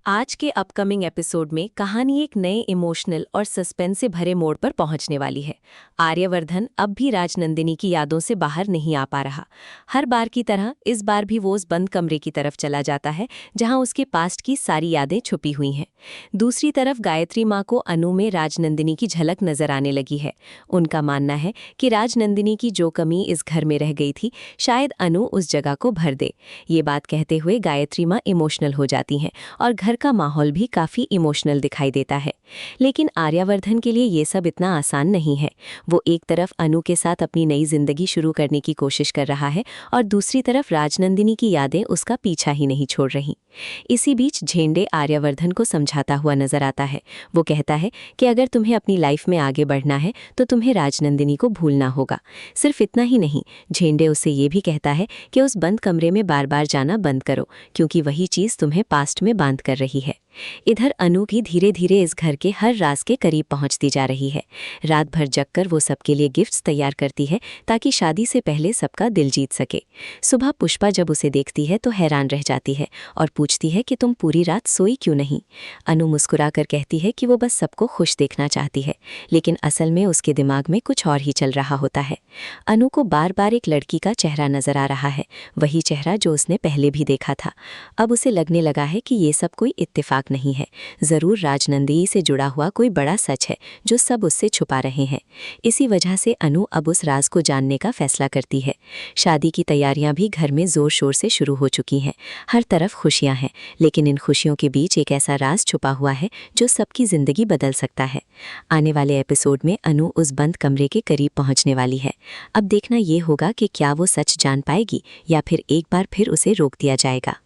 आज के upcoming episode में कहानी एक नए इमोशनल और सस्पेंस से भरे मोड़ पर पहुंचने वाली है। आर्यवर्धन अब भी राजनंदिनी की यादों से बाहर नहीं आ पा रहा। हर बार की तरह इस बार भी वो उस बंद कमरे की तरफ चला जाता है जहां उसके पास्ट की सारी यादें छुपी हुई हैं। दूसरी तरफ गायत्री माँ को अनु में राजनंदिनी की झलक नजर आने लगी है। उनका मानना है कि राजनंदिनी की जो कमी इस घर में रह गई थी, शायद अनु उस जगह को भर दे। ये बात कहते हुए गायत्री माँ इमोशनल हो जाती हैं और घर का माहौल भी काफी इमोशनल दिखाई देता है। लेकिन आर्यवर्धन के लिए ये सब इतना आसान नहीं है। वो एक तरफ अनु के साथ अपनी नई जिंदगी शुरू करने की कोशिश कर रहा है और दूसरी तरफ राजनंदिनी की यादें उसका पीछा ही नहीं छोड़ रही। इसी बीच झेंडे आर्यवर्धन को समझाता हुआ नजर आता है। वो कहता है कि अगर तुम्हें अपनी लाइफ में आगे बढ़ना है तो तुम्हें राजनंदिनी को भूलना होगा। सिर्फ इतना ही नहीं, झेंडे उसे ये भी कहता है कि उस बंद कमरे में बार बार जाना बंद करो, क्योंकि वही चीज तुम्हें पास्ट में बांध कर रही है। इधर अनु भी धीरे धीरे इस घर के हर राज के करीब पहुंचती जा रही है। रात भर जगकर वो सबके लिए गिफ्ट्स तैयार करती है ताकि शादी से पहले सबका दिल जीत सके। सुबह पुष्पा जब उसे देखती है तो हैरान रह जाती है और पूछती है कि तुम पूरी रात सोई क्यों नहीं। अनु मुस्कुराकर कहती है कि वो बस सबको खुश देखना चाहती है, लेकिन असल में उसके दिमाग में कुछ और ही चल रहा होता है। अनु को बार बार एक लड़की का चेहरा नजर आ रहा है, वही चेहरा जो उसने पहले भी देखा था। अब उसे लगने लगा है कि ये सब कोई इत्तेफाक नहीं है, जरूर राजनंदिनी से जुड़ा हुआ कोई बड़ा सच है जो सब उससे छुपा रहे हैं। इसी वजह से अनु अब उस राज को जानने का फैसला करती है। शादी की तैयारियां भी घर में जोर शोर से शुरू हो चुकी हैं। हर तरफ खुशियां हैं, लेकिन इन खुशियों के बीच एक ऐसा राज छुपा हुआ है जो सबकी जिंदगी बदल सकता है। आने वाले एपिसोड में अनु उस बंद कमरे के करीब पहुंचने वाली है। अब देखना ये होगा कि क्या वो सच जान पाएगी या फिर एक बार फिर उसे रोक दिया जाएगा।